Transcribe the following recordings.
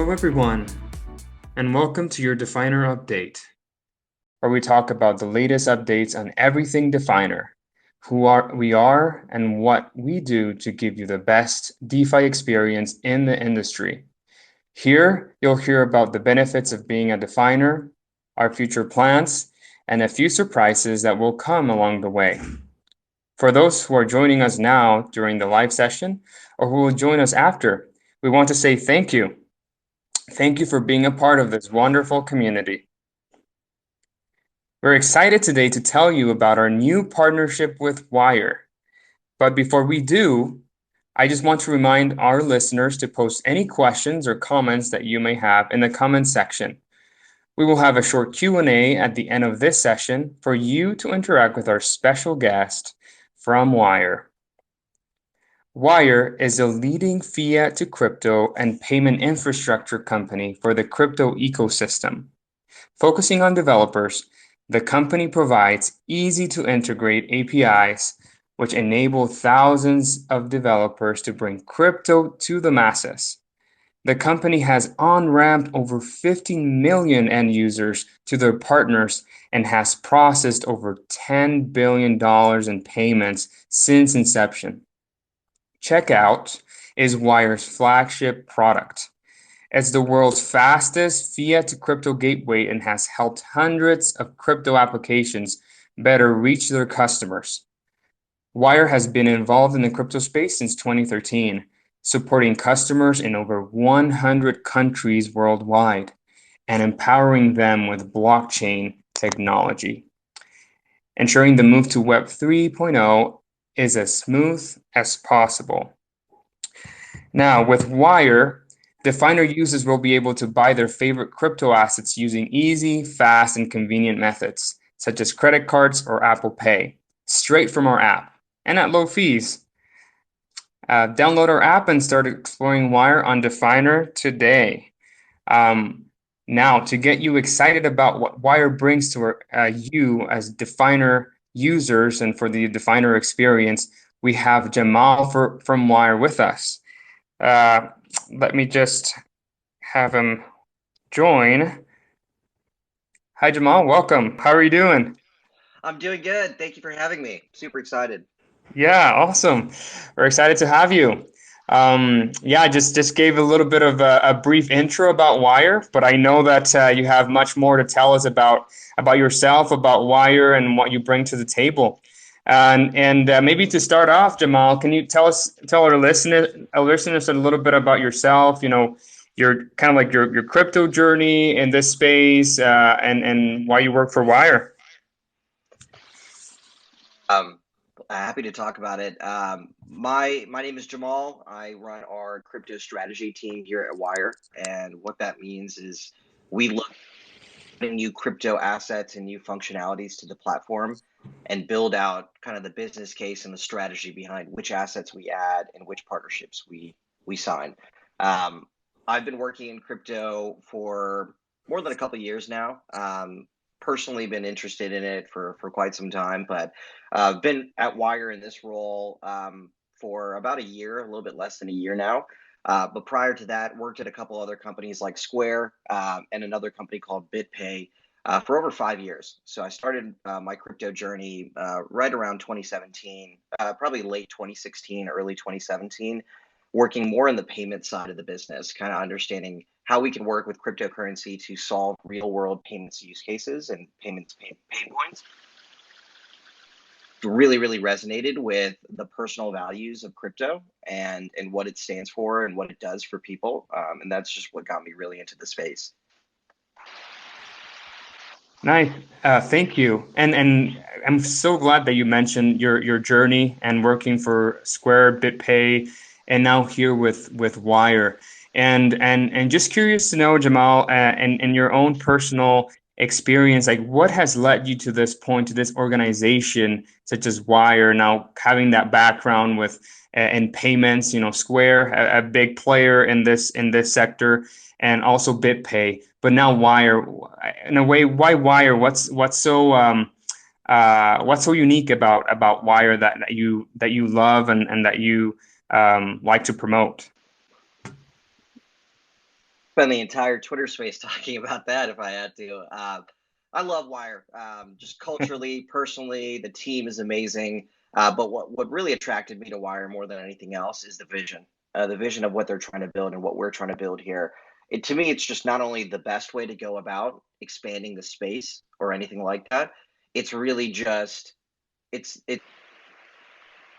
Hello everyone, and welcome to your DeFiner update, where we talk about the latest updates on everything DeFiner, we are, and what we do to give you the best DeFi experience in the industry. Here, you'll hear about the benefits of being a DeFiner, our future plans, and a few surprises that will come along the way. For those who are joining us now during the live session, or who will join us after, we want to say thank you. Thank you for being a part of this wonderful community. We're excited today to tell you about our new partnership with Wyre. But before we do, I just want to remind our listeners to post any questions or comments that you may have in the comments section. We will have a short Q&A at the end of this session for you to interact with our special guest from Wyre. Wyre is a leading fiat to crypto and payment infrastructure company for the crypto ecosystem. Focusing on developers, the company provides easy to integrate APIs, which enable thousands of developers to bring crypto to the masses. The company has OnRamp over 15 million end users to their partners and has processed over $10 billion in payments since inception. Checkout is Wyre's flagship product. It's the world's fastest fiat to crypto gateway and has helped hundreds of crypto applications better reach their customers. Wyre has been involved in the crypto space since 2013, supporting customers in over 100 countries worldwide and empowering them with blockchain technology, ensuring the move to Web 3.0 is as smooth as possible. Now, with Wyre, DeFiner users will be able to buy their favorite crypto assets using easy, fast, and convenient methods, such as credit cards or Apple Pay, straight from our app, and at low fees. Download our app and start exploring Wyre on DeFiner today. Now, to get you excited about what Wyre brings to you as DeFiner users and for the DeFiner experience, we have Jamal from Wyre with us. Let me just have him join. Hi, Jamal. Welcome. How are you doing? I'm doing good. Thank you for having me. Super excited. Yeah, awesome. We're excited to have you. Yeah, I just gave a little bit of a brief intro about Wyre, but I know that you have much more to tell us about yourself, about Wyre, and what you bring to the table. And maybe to start off, Jamal, can you tell our listeners a little bit about yourself? You know, your kind of like your crypto journey in this space, and why you work for Wyre. Happy to talk about it. My name is Jamal. I run our crypto strategy team here at Wyre, and what that means is we look at new crypto assets and new functionalities to the platform, and build out kind of the business case and the strategy behind which assets we add and which partnerships we sign. I've been working in crypto for more than a couple of years now. Personally been interested in it for quite some time, but been at Wyre in this role for about a year, a little bit less than a year now. But prior to that, worked at a couple other companies like Square and another company called BitPay for over 5 years. So I started my crypto journey right around 2017, probably late 2016, early 2017, working more on the payment side of the business, kind of understanding how we can work with cryptocurrency to solve real world payments use cases and payments pain points. Really resonated with the personal values of crypto and what it stands for and what it does for people. And that's just what got me really into the space. Nice. Thank you. And I'm so glad that you mentioned your journey and working for Square, BitPay, and now here with Wyre. And just curious to know, Jamal, and your own personal experience, like what has led you to this point, to this organization such as Wyre, now having that background with in payments, you know, Square, a big player in this sector, and also BitPay, but now Wyre. In a way, why Wyre? What's so unique about Wyre that you love and that you like to promote? spend the entire Twitter space talking about that if I had to. I love Wyre. Just culturally, personally, the team is amazing. But what really attracted me to Wyre more than anything else is the vision of what they're trying to build and what we're trying to build here. To me, it's just not only the best way to go about expanding the space or anything like that. It's really just it's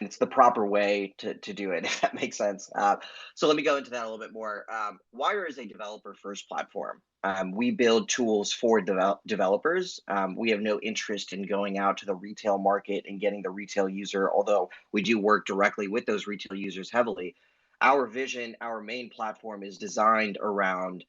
it's the proper way to do it, if that makes sense. So let me go into that a little bit more. Wyre is a developer first platform. We build tools for developers. We have no interest in going out to the retail market and getting the retail user, although we do work directly with those retail users heavily. Our vision, our main platform is designed around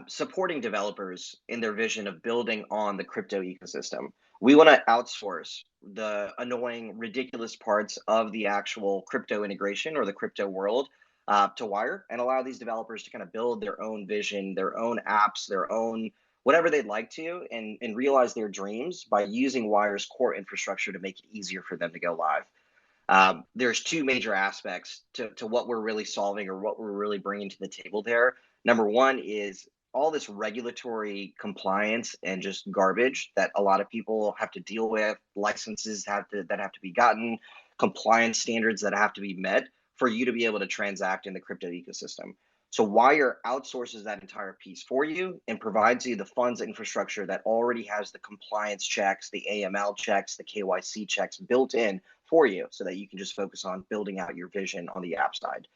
supporting developers in their vision of building on the crypto ecosystem. We want to outsource the annoying, ridiculous parts of the actual crypto integration or the crypto world to Wyre and allow these developers to kind of build their own vision, their own apps, their own whatever they'd like to, and realize their dreams by using Wyre's core infrastructure to make it easier for them to go live. There's two major aspects to what we're really solving or what we're really bringing to the table there. Number one is all this regulatory compliance and just garbage that a lot of people have to deal with, licenses that have to be gotten, compliance standards that have to be met for you to be able to transact in the crypto ecosystem. So Wyre outsources that entire piece for you and provides you the funds infrastructure that already has the compliance checks, the AML checks, the KYC checks built in for you so that you can just focus on building out your vision on the app side.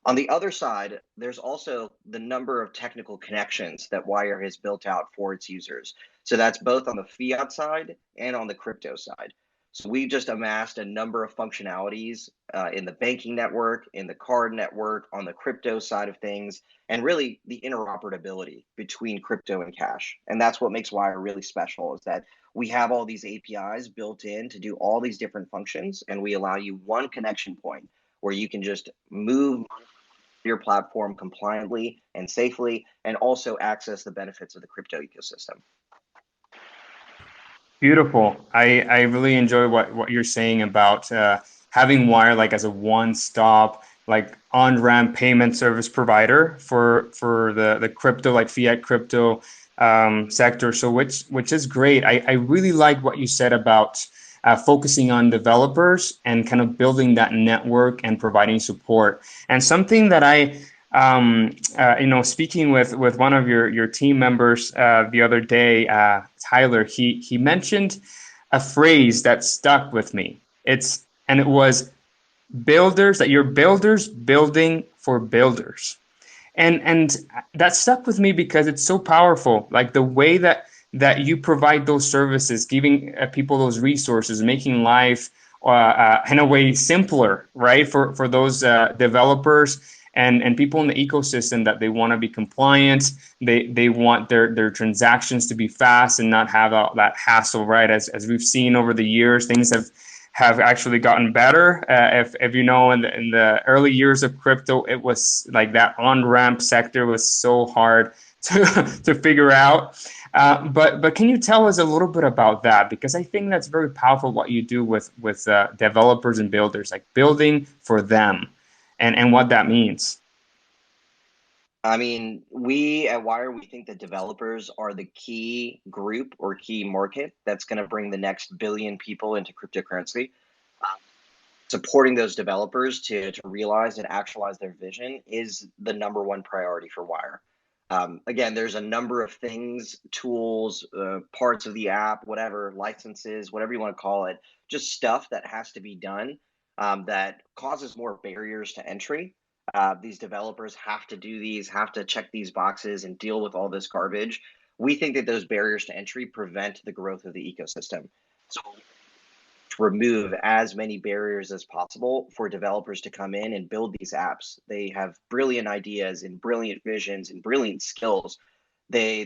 On the other side, there's also the number of technical connections that Wyre has built out for its users. So that's both on the fiat side and on the crypto side. So we just amassed a number of functionalities in the banking network, in the card network, on the crypto side of things, and really the interoperability between crypto and cash. And that's what makes Wyre really special is that we have all these APIs built in to do all these different functions, and we allow you one connection point where you can just move your platform compliantly and safely, and also access the benefits of the crypto ecosystem. Beautiful. I really enjoy what you're saying about having Wyre like as a one-stop like on-ramp payment service provider for the crypto like fiat crypto sector. So which is great. I really like what you said about focusing on developers and kind of building that network and providing support. And something that I speaking with one of your team members the other day, Tyler, he mentioned a phrase that stuck with me. It was builders, that you're builders building for builders. And that stuck with me because it's so powerful. Like the way that you provide those services, giving people those resources, making life in a way simpler, right? For those developers and people in the ecosystem that they want to be compliant. They want their transactions to be fast and not have that hassle, right? As we've seen over the years, things have actually gotten better. If you know, in the early years of crypto, it was like that on-ramp sector was so hard to figure out. But can you tell us a little bit about that? Because I think that's very powerful what you do with developers and builders, like building for them and what that means. I mean, we at Wyre, we think that developers are the key group or key market that's going to bring the next billion people into cryptocurrency. Supporting those developers to realize and actualize their vision is the number one priority for Wyre. Again, there's a number of things, tools, parts of the app, whatever, licenses, whatever you want to call it, just stuff that has to be done that causes more barriers to entry. These developers have to do these, have to check these boxes and deal with all this garbage. We think that those barriers to entry prevent the growth of the ecosystem. So to remove as many barriers as possible for developers to come in and build these apps. They have brilliant ideas and brilliant visions and brilliant skills. We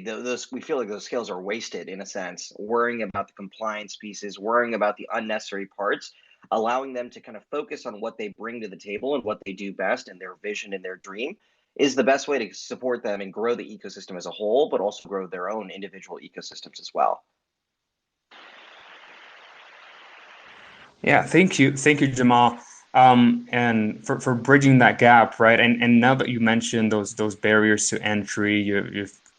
feel like those skills are wasted in a sense, worrying about the compliance pieces, worrying about the unnecessary parts, allowing them to kind of focus on what they bring to the table and what they do best and their vision and their dream is the best way to support them and grow the ecosystem as a whole, but also grow their own individual ecosystems as well. Yeah, thank you, Jamal. And for bridging that gap, right? And now that you mentioned those barriers to entry,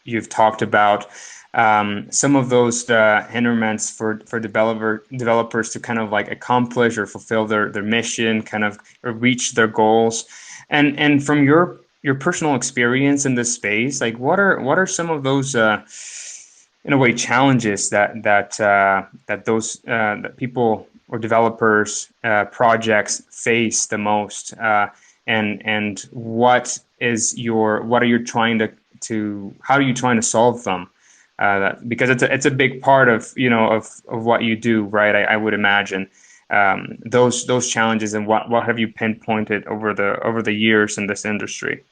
you've talked about some of those hindrances for developers to kind of like accomplish or fulfill their mission, kind of reach their goals. And from your personal experience in this space, like what are some of those in a way challenges that people or developers projects face the most, and what are you trying to how are you trying to solve them, because it's a big part of of what you do, right? I would imagine those challenges, and what have you pinpointed over the years in this industry?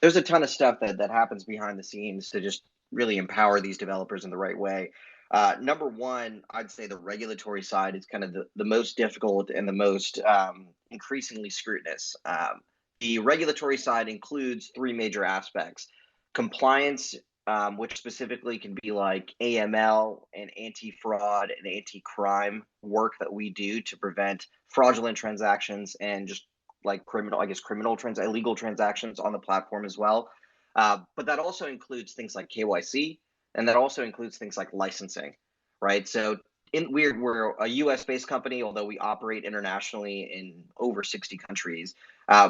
There's a ton of stuff that happens behind the scenes to just really empower these developers in the right way. Number one, I'd say the regulatory side is kind of the most difficult and the most increasingly scrutinous. The regulatory side includes three major aspects: compliance, which specifically can be like AML and anti-fraud and anti-crime work that we do to prevent fraudulent transactions and just like illegal transactions on the platform as well. But that also includes things like KYC, and that also includes things like licensing, right? So we're a US based company, although we operate internationally in over 60 countries.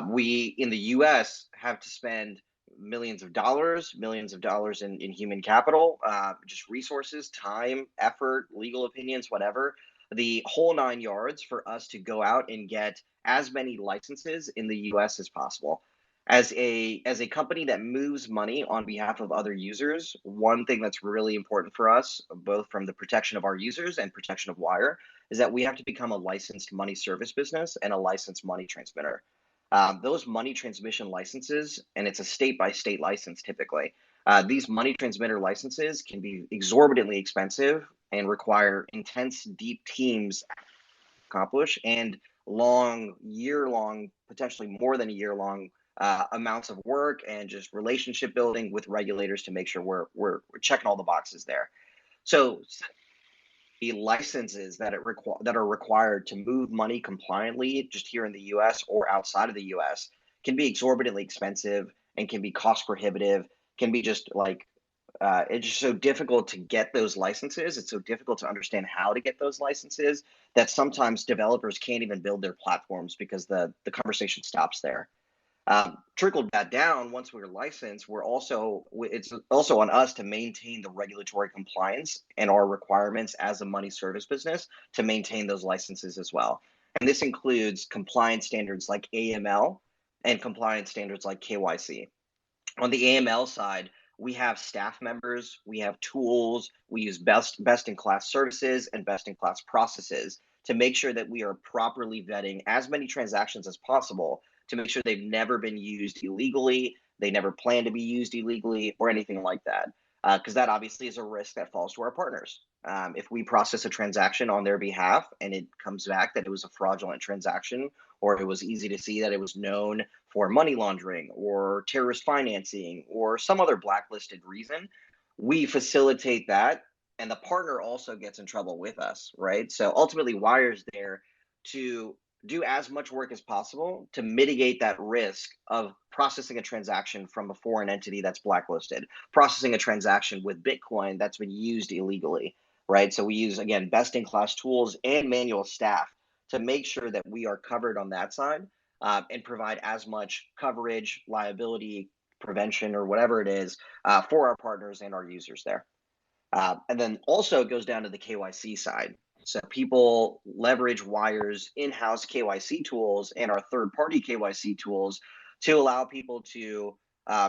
We in the US have to spend millions of dollars in human capital, just resources, time, effort, legal opinions, whatever, the whole nine yards for us to go out and get as many licenses in the US as possible. As a company that moves money on behalf of other users, one thing that's really important for us, both from the protection of our users and protection of Wyre, is that we have to become a licensed money service business and a licensed money transmitter. Those money transmission licenses, and it's a state by state license typically, these money transmitter licenses can be exorbitantly expensive and require intense, deep teams to accomplish, and year long, potentially more than a year long amounts of work and just relationship building with regulators to make sure we're checking all the boxes there. So the licenses that are required to move money compliantly just here in the US or outside of the US can be exorbitantly expensive and can be cost prohibitive, can be just like it's just so difficult to get those licenses. It's so difficult to understand how to get those licenses that sometimes developers can't even build their platforms because the conversation stops there. Trickled that down, once we're licensed, it's also on us to maintain the regulatory compliance and our requirements as a money service business to maintain those licenses as well. And this includes compliance standards like AML and compliance standards like KYC. On the AML side, we have staff members, we have tools, we use best in class services and best in class processes to make sure that we are properly vetting as many transactions as possible to make sure they've never been used illegally, they never plan to be used illegally, or anything like that. Because that obviously is a risk that falls to our partners. If we process a transaction on their behalf and it comes back that it was a fraudulent transaction, or it was easy to see that it was known for money laundering or terrorist financing or some other blacklisted reason, we facilitate that. And the partner also gets in trouble with us, right? So ultimately, Wyre's there to do as much work as possible to mitigate that risk of processing a transaction from a foreign entity that's blacklisted, processing a transaction with Bitcoin that's been used illegally, right? So we use, again, best in class tools and manual staff to make sure that we are covered on that side, and provide as much coverage, liability, prevention, or whatever it is for our partners and our users there. And then also it goes down to the KYC side. So people leverage Wyre's in-house KYC tools and our third-party KYC tools to allow people to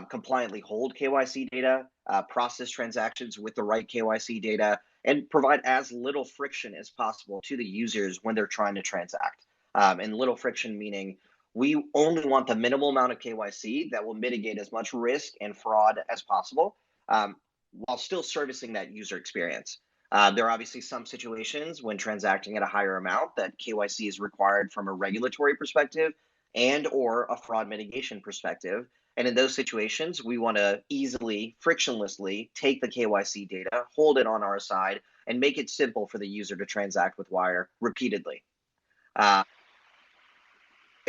compliantly hold KYC data, process transactions with the right KYC data, and provide as little friction as possible to the users when they're trying to transact. And little friction meaning we only want the minimal amount of KYC that will mitigate as much risk and fraud as possible, while still servicing that user experience. There are obviously some situations when transacting at a higher amount that KYC is required from a regulatory perspective and or a fraud mitigation perspective. And in those situations, we want to easily, frictionlessly take the KYC data, hold it on our side, and make it simple for the user to transact with Wyre repeatedly.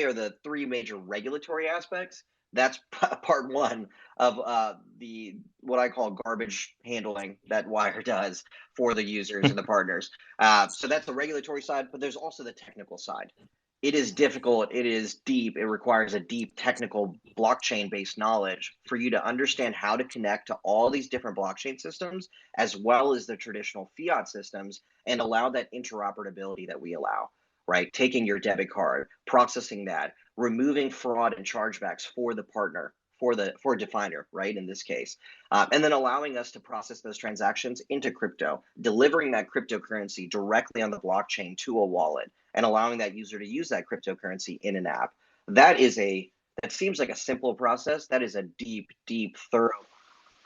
are the three major regulatory aspects. That's part one of the what I call garbage handling that Wyre does for the users and the partners. So that's the regulatory side, but there's also the technical side. It is difficult. It is deep. It requires a deep technical blockchain-based knowledge for you to understand how to connect to all these different blockchain systems, as well as the traditional fiat systems, and allow that interoperability that we allow, right? Taking your debit card, processing that, removing fraud and chargebacks for the partner, for DeFiner, right? In this case, and then allowing us to process those transactions into crypto, delivering that cryptocurrency directly on the blockchain to a wallet, and allowing that user to use that cryptocurrency in an app. That seems like a simple process. That is a deep, thorough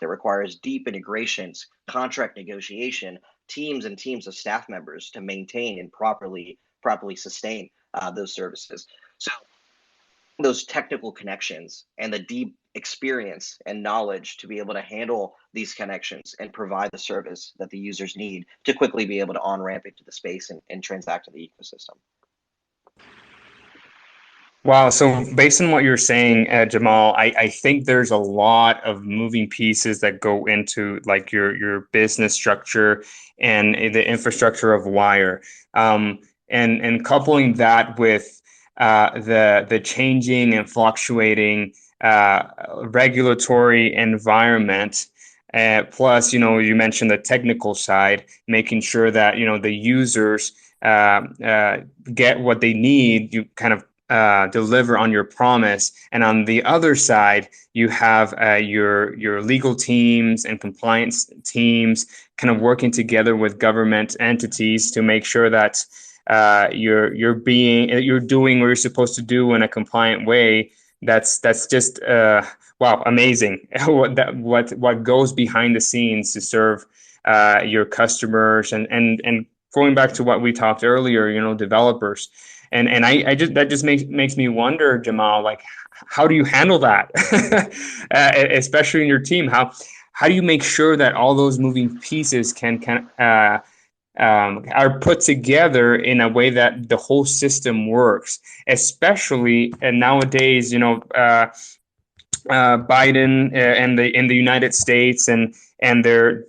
that requires deep integrations, contract negotiation, teams and teams of staff members to maintain and properly sustain those services. So those technical connections and the deep experience and knowledge to be able to handle these connections and provide the service that the users need to quickly be able to on-ramp into the space and transact in the ecosystem. Wow. So based on what you're saying, Jamal, I think there's a lot of moving pieces that go into like your business structure and the infrastructure of Wyre. And coupling that with the changing and fluctuating regulatory environment. Plus, you mentioned the technical side, making sure that, the users get what they need. You kind of deliver on your promise, and on the other side, you have your legal teams and compliance teams kind of working together with government entities to make sure that you're doing what you're supposed to do in a compliant way. That's just wow, amazing. what goes behind the scenes to serve your customers, and going back to what we talked earlier, developers. And I just that just makes me wonder, Jamal, like how do you handle that, especially in your team? How do you make sure that all those moving pieces are put together in a way that the whole system works, especially nowadays, Biden in the United States and their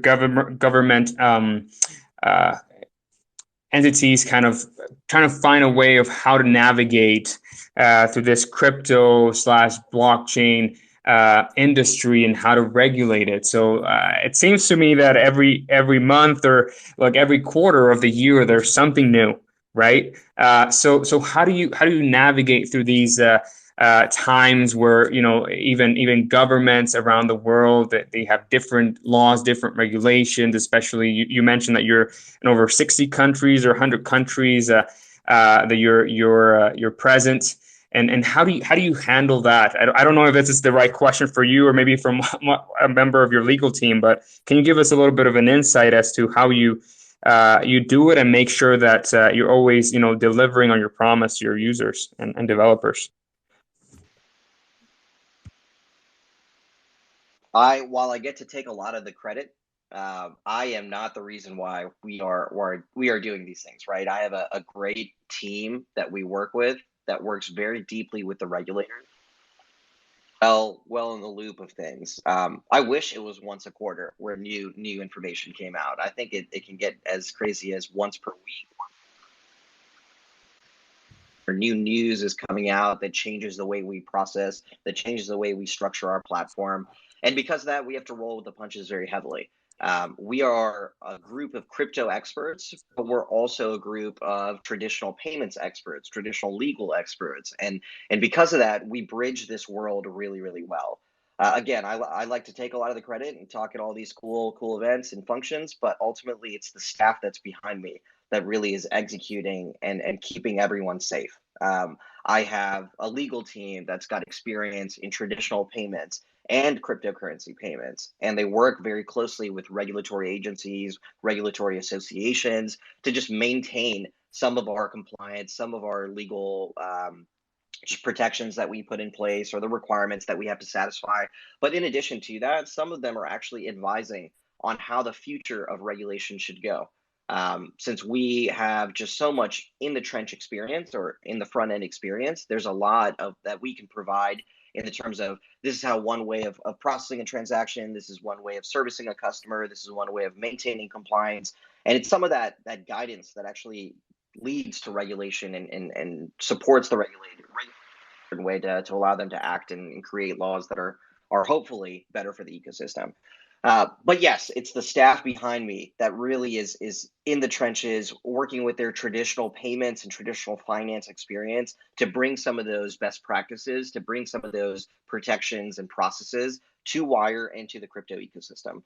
government entities kind of trying to find a way of how to navigate through this crypto slash blockchain industry and how to regulate it. So it seems to me that every month or like every quarter of the year there's something new, right? So how do you navigate through these times where even governments around the world, that they have different laws, different regulations? Especially you mentioned that you're in over 60 countries or 100 countries that you're present. And how do you handle that? I don't know if this is the right question for you or maybe from a member of your legal team, but can you give us a little bit of an insight as to how you do it and make sure that you're always delivering on your promise to your users and developers? While I get to take a lot of the credit, I am not the reason why we are doing these things, right? I have a great team that we work with that works very deeply with the regulators, well in the loop of things. I wish it was once a quarter where new information came out. I think it can get as crazy as once per week, or new news is coming out that changes the way we process, that changes the way we structure our platform. And because of that, we have to roll with the punches very heavily. We are a group of crypto experts, but we're also a group of traditional payments experts, traditional legal experts. And because of that, we bridge this world really well. Again, I like to take a lot of the credit and talk at all these cool events and functions, but ultimately it's the staff that's behind me that really is executing and keeping everyone safe. I have a legal team that's got experience in traditional payments and cryptocurrency payments, and they work very closely with regulatory agencies, regulatory associations to just maintain some of our compliance, some of our legal just protections that we put in place or the requirements that we have to satisfy. But in addition to that, some of them are actually advising on how the future of regulation should go. Since we have just so much in the trench experience or in the front end experience, there's a lot of that we can provide in the terms of this is how one way of processing a transaction, this is one way of servicing a customer, this is one way of maintaining compliance. And it's some of that guidance that actually leads to regulation and supports the regulated way to allow them to act and create laws that are hopefully better for the ecosystem. But yes, it's the staff behind me that really is in the trenches, working with their traditional payments and traditional finance experience to bring some of those best practices, to bring some of those protections and processes to Wyre and to the crypto ecosystem.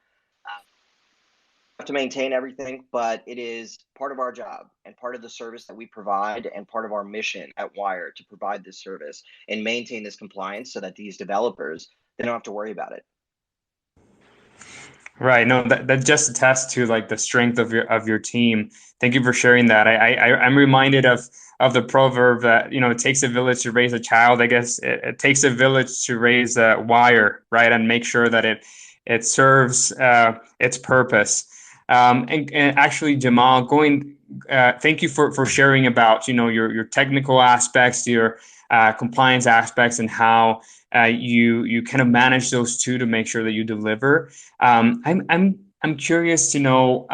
To maintain everything, but it is part of our job and part of the service that we provide and part of our mission at Wyre to provide this service and maintain this compliance so that these developers, they don't have to worry about it. Right. No, that just attests to like the strength of your team. Thank you for sharing that. I'm reminded of the proverb that, you know, it takes a village to raise a child. I guess it takes a village to raise a Wyre, right, and make sure that it serves its purpose. And actually, Jamal, thank you for sharing about, you know, your technical aspects, your compliance aspects, and how you kind of manage those two to make sure that you deliver. I'm curious to know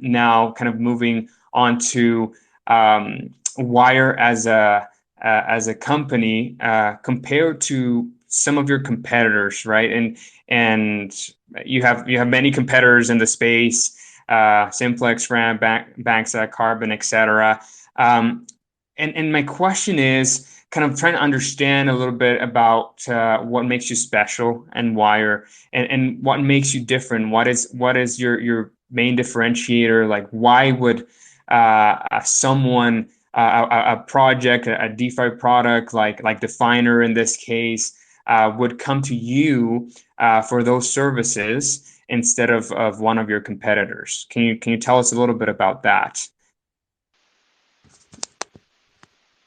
now, kind of moving on to Wyre as a company compared to some of your competitors, right? And you have many competitors in the space, Simplex, Ramp, Banks, Carbon, etc. And my question is kind of trying to understand a little bit about what makes you special and Wyre, and what makes you different. What is your main differentiator? Like, why would someone a project, a DeFi product like DeFiner in this case, would come to you for those services instead of one of your competitors? Can you tell us a little bit about that?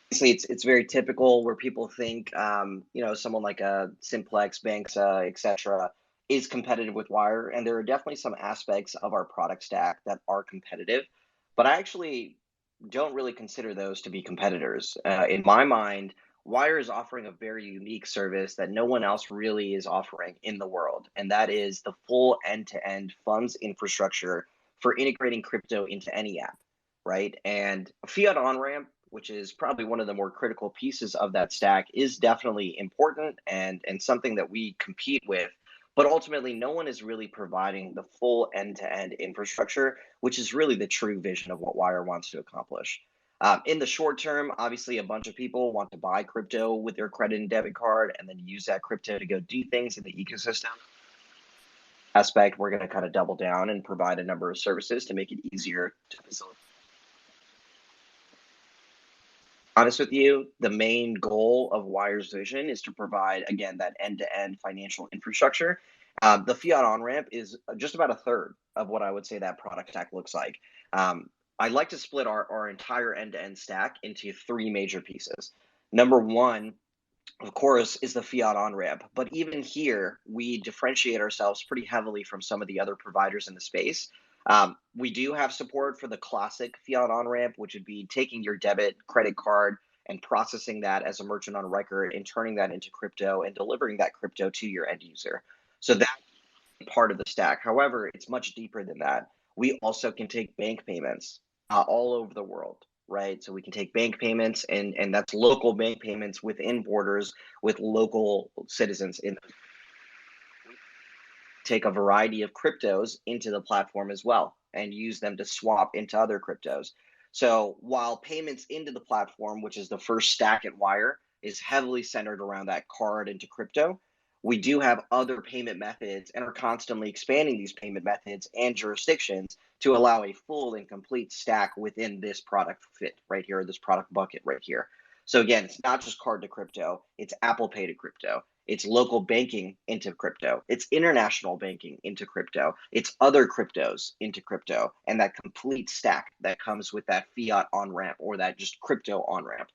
It's very typical where people think, you know, someone like a Simplex, Banks, etc., is competitive with Wyre, and there are definitely some aspects of our product stack that are competitive, but I actually don't really consider those to be competitors. In my mind, Wyre is offering a very unique service that no one else really is offering in the world, and that is the full end-to-end funds infrastructure for integrating crypto into any app, right? And fiat on-ramp, which is probably one of the more critical pieces of that stack, is definitely important and something that we compete with. But ultimately, no one is really providing the full end-to-end infrastructure, which is really the true vision of what Wyre wants to accomplish. In the short term, obviously, a bunch of people want to buy crypto with their credit and debit card and then use that crypto to go do things in the ecosystem. Aspect, we're going to kind of double down and provide a number of services to make it easier to facilitate. Honest with you, the main goal of Wyre's vision is to provide, again, that end-to-end financial infrastructure. The fiat on-ramp is just about a third of what I would say that product stack looks like. I like to split our entire end-to-end stack into three major pieces. Number one, of course, is the fiat on-ramp. But even here, we differentiate ourselves pretty heavily from some of the other providers in the space. We do have support for the classic fiat on-ramp, which would be taking your debit credit card and processing that as a merchant on record and turning that into crypto and delivering that crypto to your end user. So that's part of the stack. However, it's much deeper than that. We also can take bank payments all over the world, right? So we can take bank payments, and that's local bank payments within borders with local citizens in. Take a variety of cryptos into the platform as well and use them to swap into other cryptos. So while payments into the platform, which is the first stack at Wyre, is heavily centered around that card into crypto, we do have other payment methods and are constantly expanding these payment methods and jurisdictions to allow a full and complete stack within this product fit right here, this product bucket right here. So again, it's not just card to crypto, it's Apple Pay to crypto. It's local banking into crypto. It's international banking into crypto. It's other cryptos into crypto, and that complete stack that comes with that fiat on-ramp or that just crypto on-ramp.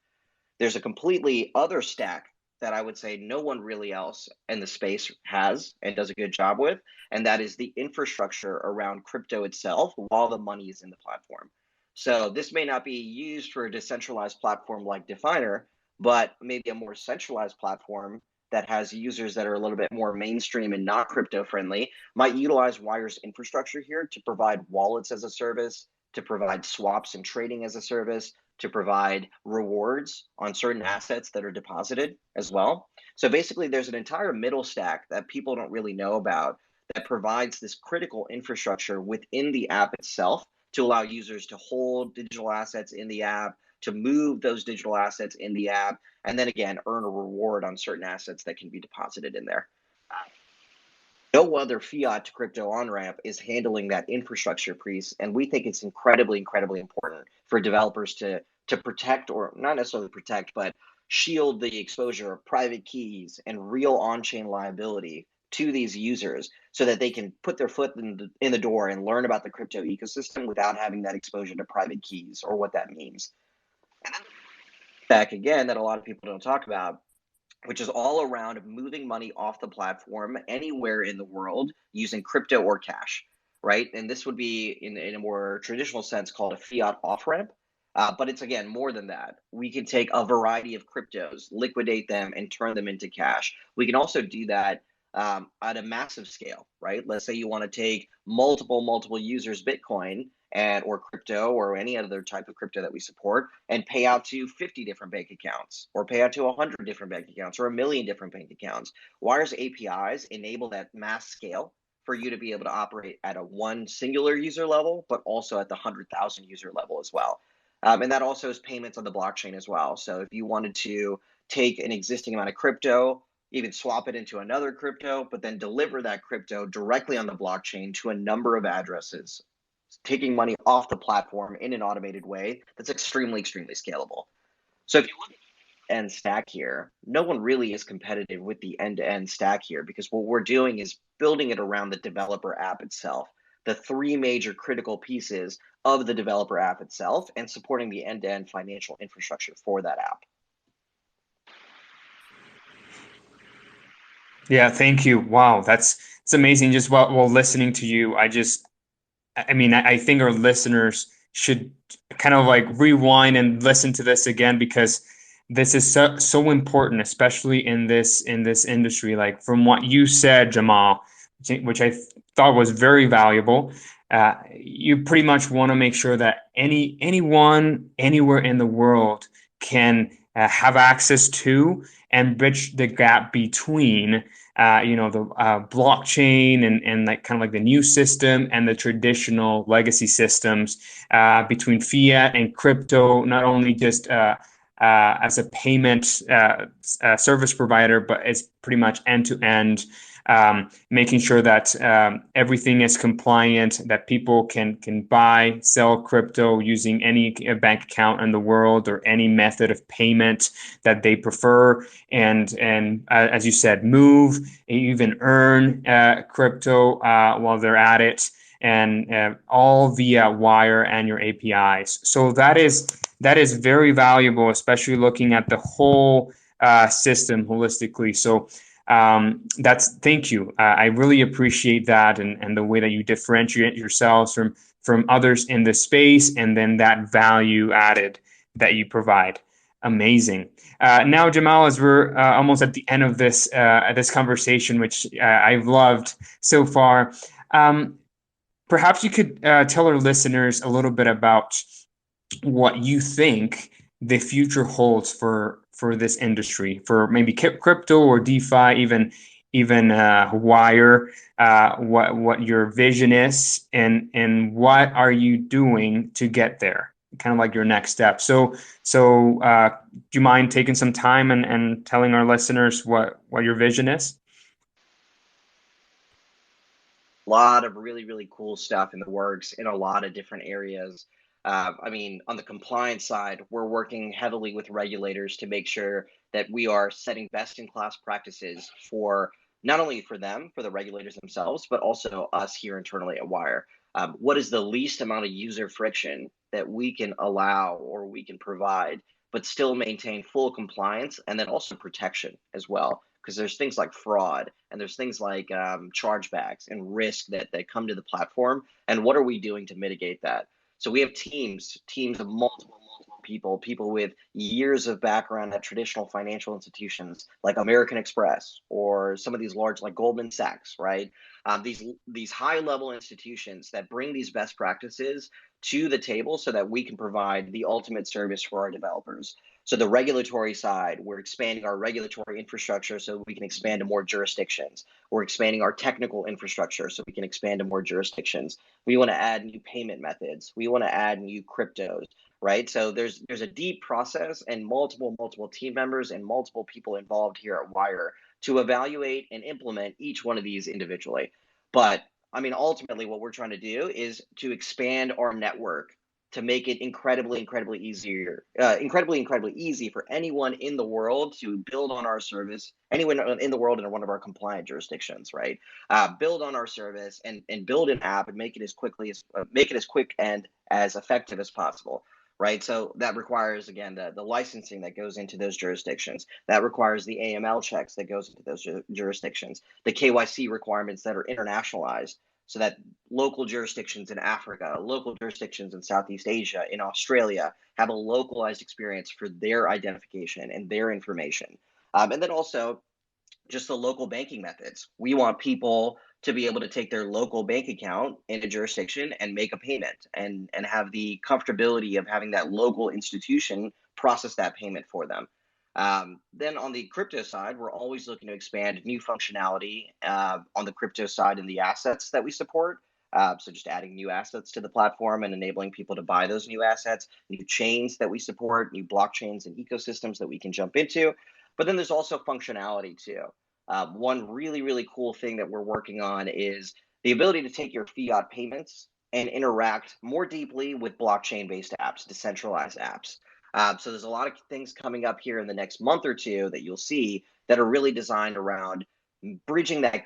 There's a completely other stack that I would say no one really else in the space has and does a good job with, and that is the infrastructure around crypto itself while the money is in the platform. So this may not be used for a decentralized platform like DeFiner, but maybe a more centralized platform that has users that are a little bit more mainstream and not crypto friendly might utilize Wyre's infrastructure here to provide wallets as a service, to provide swaps and trading as a service, to provide rewards on certain assets that are deposited as well. So basically, there's an entire middle stack that people don't really know about that provides this critical infrastructure within the app itself to allow users to hold digital assets in the app, to move those digital assets in the app, and then again, earn a reward on certain assets that can be deposited in there. No other fiat to crypto on-ramp is handling that infrastructure piece, and we think it's incredibly, incredibly important for developers to protect, or not necessarily protect, but shield the exposure of private keys and real on-chain liability to these users so that they can put their foot in the door and learn about the crypto ecosystem without having that exposure to private keys or what that means. And then back again that a lot of people don't talk about, which is all around moving money off the platform anywhere in the world using crypto or cash, right? And this would be in a more traditional sense called a fiat off ramp. But it's again more than that. We can take a variety of cryptos, liquidate them, and turn them into cash. We can also do that at a massive scale, right? Let's say you want to take multiple users Bitcoin and or crypto or any other type of crypto that we support and pay out to 50 different bank accounts or pay out to 100 different bank accounts or a million different bank accounts. Wyre's APIs enable that mass scale for you to be able to operate at a one singular user level, but also at the 100,000 user level as well. And that also is payments on the blockchain as well. So if you wanted to take an existing amount of crypto, even swap it into another crypto, but then deliver that crypto directly on the blockchain to a number of addresses, taking money off the platform in an automated way that's extremely, extremely scalable. So if you look at the end stack here, no one really is competitive with the end-to-end stack here because what we're doing is building it around the developer app itself, the three major critical pieces of the developer app itself, and supporting the end-to-end financial infrastructure for that app. Yeah, thank you. Wow, it's amazing. Just while listening to you, I think our listeners should kind of like rewind and listen to this again because this is so important, especially in this industry. Like from what you said, Jamal, which I thought was very valuable. You pretty much want to make sure that anyone anywhere in the world can have access to and bridge the gap between the blockchain and like kind of like the new system and the traditional legacy systems between fiat and crypto, not only just as a payment service provider, but it's pretty much end to end, making sure that everything is compliant, that people can buy, sell crypto using any bank account in the world or any method of payment that they prefer, and as you said, move, even earn crypto while they're at it, and all via Wyre and your APIs. So that is very valuable, especially looking at the whole system holistically. So thank you. I really appreciate that and the way that you differentiate yourselves from others in the space, and then that value added that you provide. Amazing. Now, Jamal, as we're almost at the end of this conversation, which I've loved so far, perhaps you could tell our listeners a little bit about what you think the future holds for this industry, for maybe crypto or DeFi, even Wyre, what your vision is, and what are you doing to get there, kind of like your next step. So do you mind taking some time and telling our listeners what your vision is? A lot of really, really cool stuff in the works in a lot of different areas. On the compliance side, we're working heavily with regulators to make sure that we are setting best in class practices for not only for them, for the regulators themselves, but also us here internally at Wyre. What is the least amount of user friction that we can allow or we can provide but still maintain full compliance and then also protection as well. Because there's things like fraud and there's things like chargebacks and risk that come to the platform. And what are we doing to mitigate that? So we have teams of multiple people with years of background at traditional financial institutions like American Express or some of these large like Goldman Sachs, right? These high level institutions that bring these best practices to the table so that we can provide the ultimate service for our developers. So the regulatory side, we're expanding our regulatory infrastructure so we can expand to more jurisdictions. We're expanding our technical infrastructure so we can expand to more jurisdictions. We want to add new payment methods. We want to add new cryptos, right? So there's a deep process and multiple team members and multiple people involved here at Wyre to evaluate and implement each one of these individually. But I mean, ultimately, what we're trying to do is to expand our network to make it incredibly easy for anyone in the world to build on our service, anyone in the world in one of our compliant jurisdictions, right? Build on our service and build an app and make it as quick and as effective as possible. Right. So that requires, again, the licensing that goes into those jurisdictions. That requires the AML checks that goes into those jurisdictions, the KYC requirements that are internationalized so that local jurisdictions in Africa, local jurisdictions in Southeast Asia, in Australia have a localized experience for their identification and their information. And then also just the local banking methods. We want people to be able to take their local bank account in a jurisdiction and make a payment and have the comfortability of having that local institution process that payment for them. Then on the crypto side, we're always looking to expand new functionality on the crypto side and the assets that we support. So just adding new assets to the platform and enabling people to buy those new assets, new chains that we support, new blockchains and ecosystems that we can jump into. But then there's also functionality too. One really cool thing that we're working on is the ability to take your fiat payments and interact more deeply with blockchain-based apps, decentralized apps. So there's a lot of things coming up here in the next month or two that you'll see that are really designed around bridging that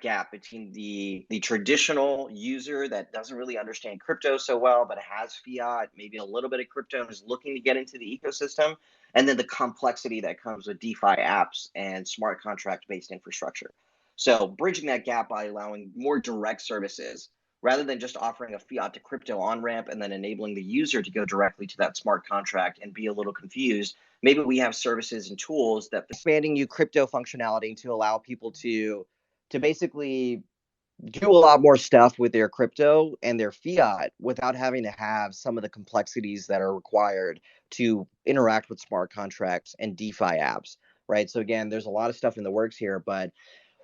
gap between the traditional user that doesn't really understand crypto so well, but has fiat, maybe a little bit of crypto, and is looking to get into the ecosystem, and then the complexity that comes with DeFi apps and smart contract based infrastructure. So bridging that gap by allowing more direct services rather than just offering a fiat to crypto on-ramp and then enabling the user to go directly to that smart contract and be a little confused. Maybe we have services and tools that expanding new crypto functionality to allow people to basically do a lot more stuff with their crypto and their fiat without having to have some of the complexities that are required to interact with smart contracts and DeFi apps, right? So again, there's a lot of stuff in the works here, but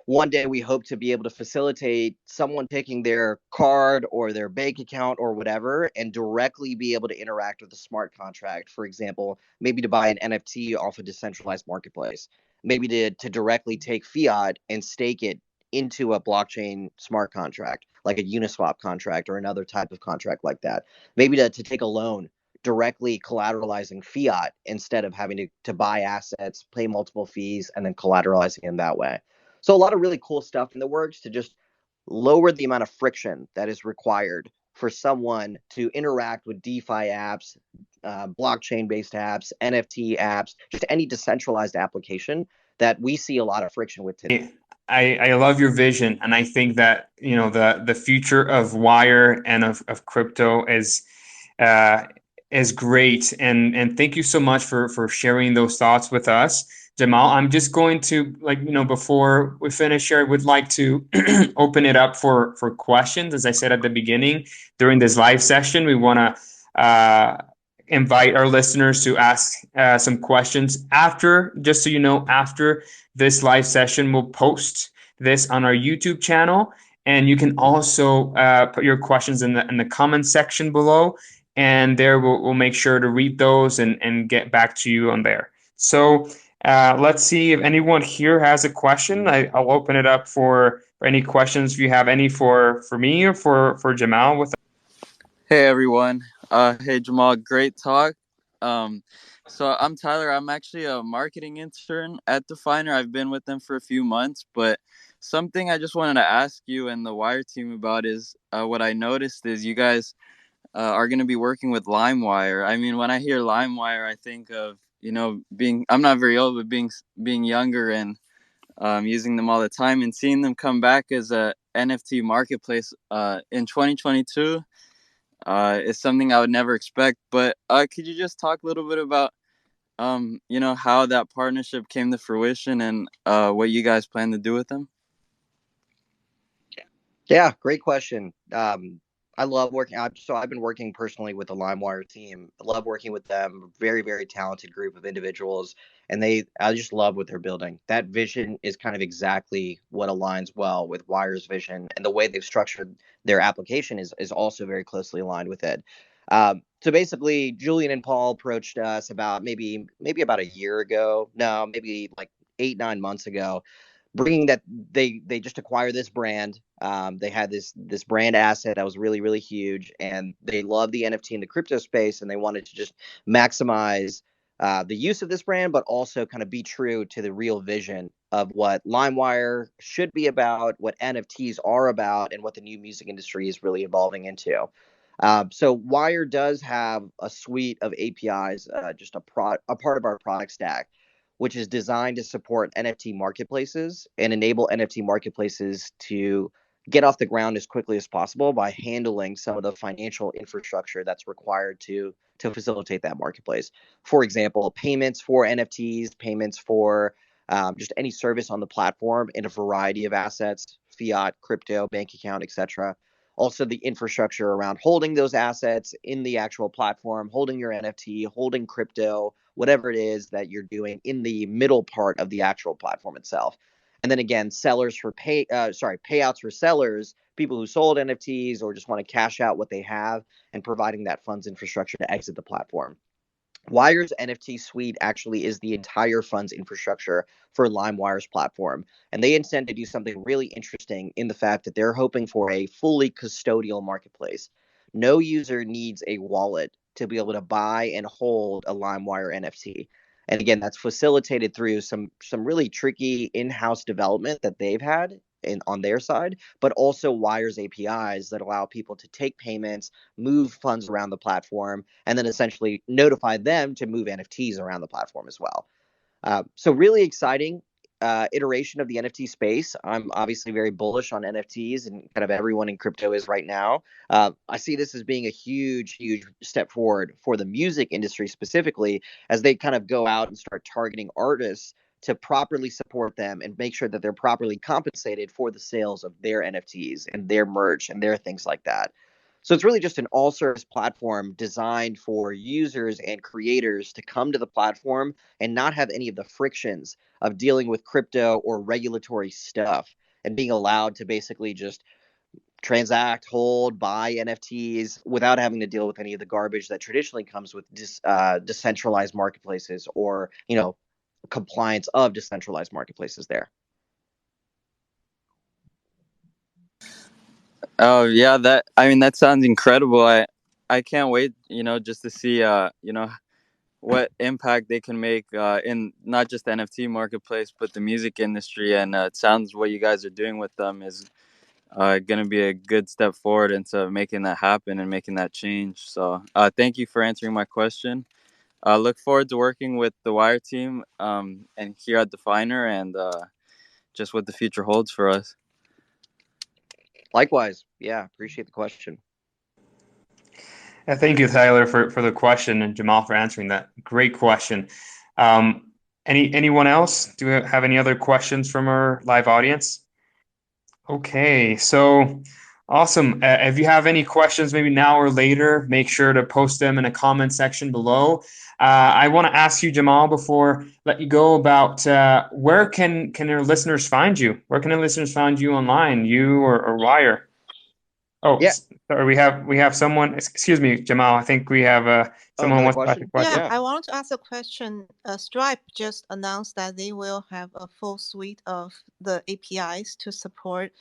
one day we hope to be able to facilitate someone taking their card or their bank account or whatever and directly be able to interact with a smart contract. For example, maybe to buy an NFT off a decentralized marketplace, maybe to directly take fiat and stake it into a blockchain smart contract, like a Uniswap contract or another type of contract like that. Maybe to take a loan directly collateralizing fiat instead of having to buy assets, pay multiple fees, and then collateralizing them that way. So a lot of really cool stuff in the works to just lower the amount of friction that is required for someone to interact with DeFi apps, blockchain-based apps, NFT apps, just any decentralized application that we see a lot of friction with today. I love your vision, and I think that the future of Wyre and of crypto is great. And thank you so much for sharing those thoughts with us, Jamal. I'm just going to before we finish here, I would like to open it up for questions. As I said at the beginning, during this live session, we want to invite our listeners to ask some questions after. Just so you know, after this live session, we'll post this on our YouTube channel, and you can also put your questions in the comment section below, and there we'll make sure to read those and get back to you on there. So let's see if anyone here has a question. I'll open it up for any questions if you have any for me or for Jamal. Hey everyone. Hey Jamal, great talk. So I'm Tyler. I'm actually a marketing intern at DeFiner. I've been with them for a few months, but something I just wanted to ask you and the Wyre team about is what I noticed is you guys are going to be working with LimeWire. I mean, when I hear LimeWire, I think of, I'm not very old, but being younger and using them all the time, and seeing them come back as a NFT marketplace in 2022 is something I would never expect. But could you just talk a little bit about how that partnership came to fruition and what you guys plan to do with them? Yeah, great question. I love working. I've been working personally with the LimeWire team. I love working with them. Very, very talented group of individuals, and I just love what they're building. That vision is kind of exactly what aligns well with Wire's vision, and the way they've structured their application is also very closely aligned with it. So basically, Julian and Paul approached us about maybe about a year ago. No, maybe like 8-9 months ago, bringing that they just acquired this brand. They had this brand asset that was really, really huge, and they love the NFT and the crypto space, and they wanted to just maximize the use of this brand, but also kind of be true to the real vision of what LimeWire should be about, what NFTs are about, and what the new music industry is really evolving into. So Wire does have a suite of APIs, just a part of our product stack, which is designed to support NFT marketplaces and enable NFT marketplaces to get off the ground as quickly as possible by handling some of the financial infrastructure that's required to facilitate that marketplace. For example, payments for NFTs, payments for just any service on the platform in a variety of assets, fiat, crypto, bank account, etc. Also, the infrastructure around holding those assets in the actual platform, holding your NFT, holding crypto, whatever it is that you're doing in the middle part of the actual platform itself. And then again, payouts for sellers, people who sold NFTs or just want to cash out what they have, and providing that funds infrastructure to exit the platform. Wire's NFT suite actually is the entire funds infrastructure for LimeWire's platform. And they intend to do something really interesting in the fact that they're hoping for a fully custodial marketplace. No user needs a wallet to be able to buy and hold a LimeWire NFT. And again, that's facilitated through some really tricky in-house development that they've had on their side, but also Wire's APIs that allow people to take payments, move funds around the platform, and then essentially notify them to move NFTs around the platform as well. So really exciting iteration of the NFT space. I'm obviously very bullish on NFTs, and kind of everyone in crypto is right now. I see this as being a huge, huge step forward for the music industry specifically, as they kind of go out and start targeting artists to properly support them and make sure that they're properly compensated for the sales of their NFTs and their merch and their things like that. So it's really just an all-service platform designed for users and creators to come to the platform and not have any of the frictions of dealing with crypto or regulatory stuff, and being allowed to basically just transact, hold, buy NFTs without having to deal with any of the garbage that traditionally comes with decentralized marketplaces, or compliance of decentralized marketplaces there. Oh yeah, that sounds incredible. I can't wait, just to see what impact they can make in not just the NFT marketplace but the music industry. And it sounds what you guys are doing with them is going to be a good step forward into making that happen and making that change. So thank you for answering my question. I look forward to working with the Wire team and here at DeFiner, and just what the future holds for us. Likewise. Yeah, appreciate the question. Yeah, thank you, Tyler, for the question, and Jamal for answering that. Great question. Anyone else? Do we have any other questions from our live audience? Okay, so awesome. If you have any questions, maybe now or later, make sure to post them in a comment section below. I want to ask you, Jamal, before let you go, about where can our listeners find you? Where can our listeners find you online, you or Wyre? Oh, yeah. Sorry, we have someone. Excuse me, Jamal. I think we have someone wants to ask a question. Yeah, I want to ask a question. Stripe just announced that they will have a full suite of the APIs to support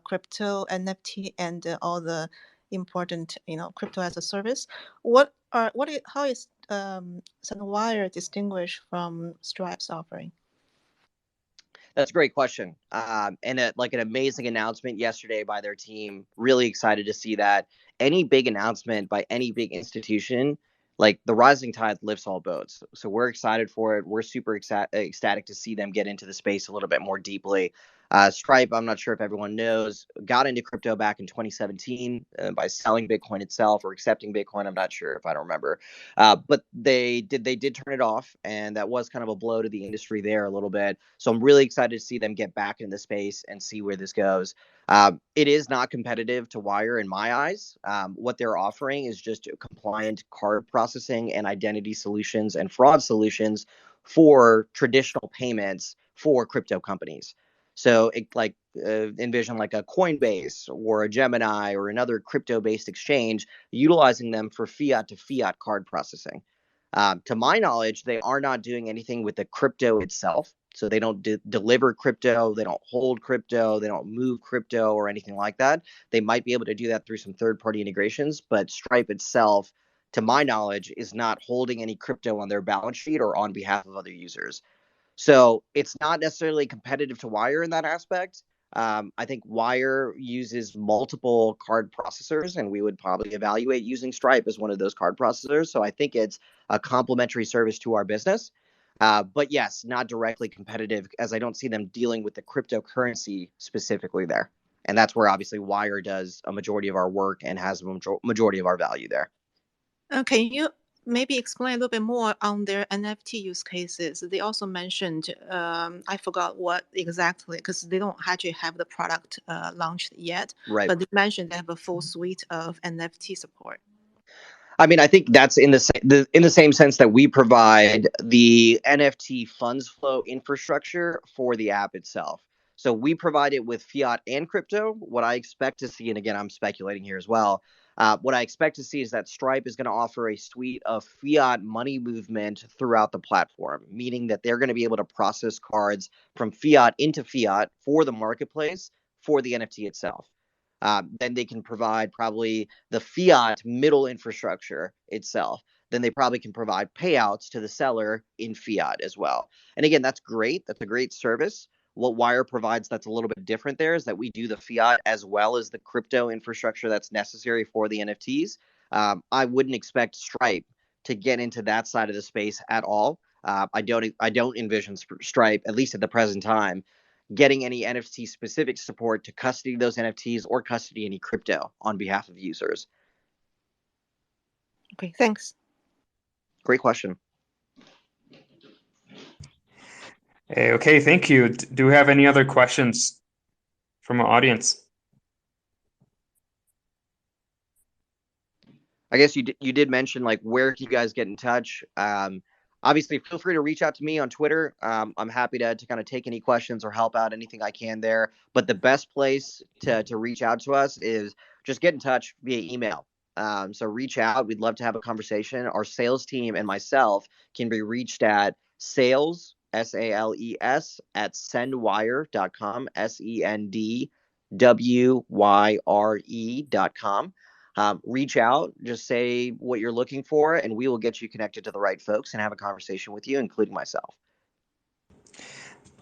crypto, NFT, and all the important, crypto as a service. How is Wire distinguished from Stripe's offering? That's a great question. And like an amazing announcement yesterday by their team. Really excited to see that. Any big announcement by any big institution, like the rising tide lifts all boats. So we're excited for it. We're super ecstatic to see them get into the space a little bit more deeply. Stripe, I'm not sure if everyone knows, got into crypto back in 2017 by selling Bitcoin itself or accepting Bitcoin. I'm not sure if I don't remember. But they did turn it off, and that was kind of a blow to the industry there a little bit. So I'm really excited to see them get back in the space and see where this goes. It is not competitive to Wyre in my eyes. What they're offering is just compliant card processing and identity solutions and fraud solutions for traditional payments for crypto companies. So envision like a Coinbase or a Gemini or another crypto-based exchange utilizing them for fiat to fiat card processing. To my knowledge, they are not doing anything with the crypto itself. So they don't deliver crypto, they don't hold crypto, they don't move crypto or anything like that. They might be able to do that through some third-party integrations, but Stripe itself, to my knowledge, is not holding any crypto on their balance sheet or on behalf of other users. So it's not necessarily competitive to Wyre in that aspect. I think Wyre uses multiple card processors, and we would probably evaluate using Stripe as one of those card processors. So I think it's a complementary service to our business. But yes, not directly competitive, as I don't see them dealing with the cryptocurrency specifically there. And that's where obviously Wyre does a majority of our work and has a majority of our value there. Can you maybe explain a little bit more on their NFT use cases? They also mentioned, I forgot what exactly, because they don't actually have the product launched yet. Right. But they mentioned they have a full suite of NFT support. I mean, I think that's in the same sense that we provide the NFT funds flow infrastructure for the app itself. So we provide it with fiat and crypto. What I expect to see, and again, I'm speculating here as well, what I expect to see is that Stripe is going to offer a suite of fiat money movement throughout the platform, meaning that they're going to be able to process cards from fiat into fiat for the marketplace for the NFT itself. Then they can provide probably the fiat middle infrastructure itself. Then they probably can provide payouts to the seller in fiat as well. And again, that's great. That's a great service. What Wyre provides that's a little bit different there is that we do the fiat as well as the crypto infrastructure that's necessary for the NFTs. I wouldn't expect Stripe to get into that side of the space at all. I don't envision Stripe, at least at the present time, getting any NFT specific support to custody those NFTs or custody any crypto on behalf of users. Okay, thanks. Great question. Okay, thank you. Do we have any other questions from our audience? I guess you did mention like where can you guys get in touch? Obviously, feel free to reach out to me on Twitter. I'm happy to kind of take any questions or help out anything I can there. But the best place to reach out to us is just get in touch via email. So reach out. We'd love to have a conversation. Our sales team and myself can be reached at sales, SALES, at sendwyre.com, SENDWYRE.com. Reach out, just say what you're looking for, and we will get you connected to the right folks and have a conversation with you, including myself.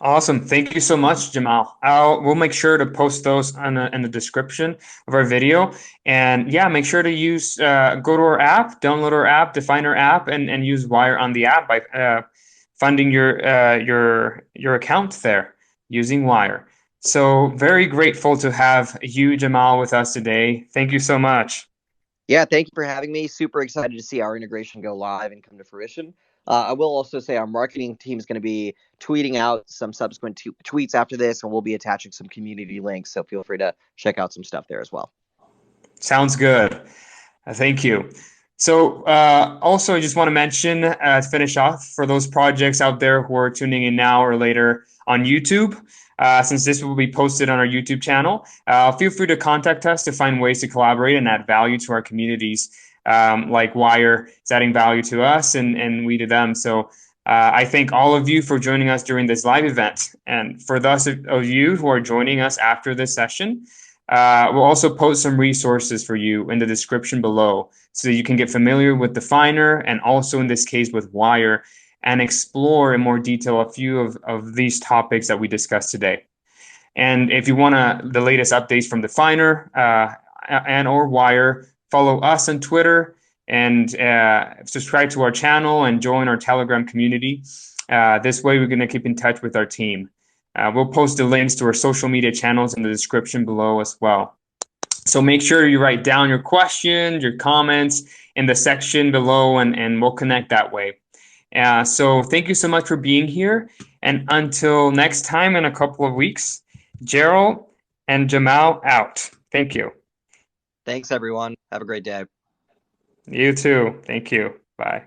Awesome. Thank you so much, Jamal. We'll make sure to post those in the description of our video. And yeah, make sure to use go to our app, download our app, DeFiner app, and use Wyre on the app by funding your account there using Wyre. So very grateful to have you, Jamal, with us today. Thank you so much. Yeah, thank you for having me. Super excited to see our integration go live and come to fruition. I will also say our marketing team is going to be tweeting out some subsequent tweets after this, and we'll be attaching some community links. So feel free to check out some stuff there as well. Sounds good. Thank you. So also, I just want to mention, to finish off, for those projects out there who are tuning in now or later on YouTube, since this will be posted on our YouTube channel, feel free to contact us to find ways to collaborate and add value to our communities. Like Wyre is adding value to us and we to them. So I thank all of you for joining us during this live event. And for those of you who are joining us after this session, we'll also post some resources for you in the description below so you can get familiar with DeFiner and also in this case with Wyre and explore in more detail a few of these topics that we discussed today. And if you want the latest updates from DeFiner and or Wyre, follow us on Twitter and subscribe to our channel and join our Telegram community. This way, we're going to keep in touch with our team. We'll post the links to our social media channels in the description below as well. So make sure you write down your questions, your comments in the section below, and we'll connect that way. So thank you so much for being here. And until next time in a couple of weeks, Jeral and Jamal out. Thank you. Thanks, everyone. Have a great day. You too. Thank you. Bye.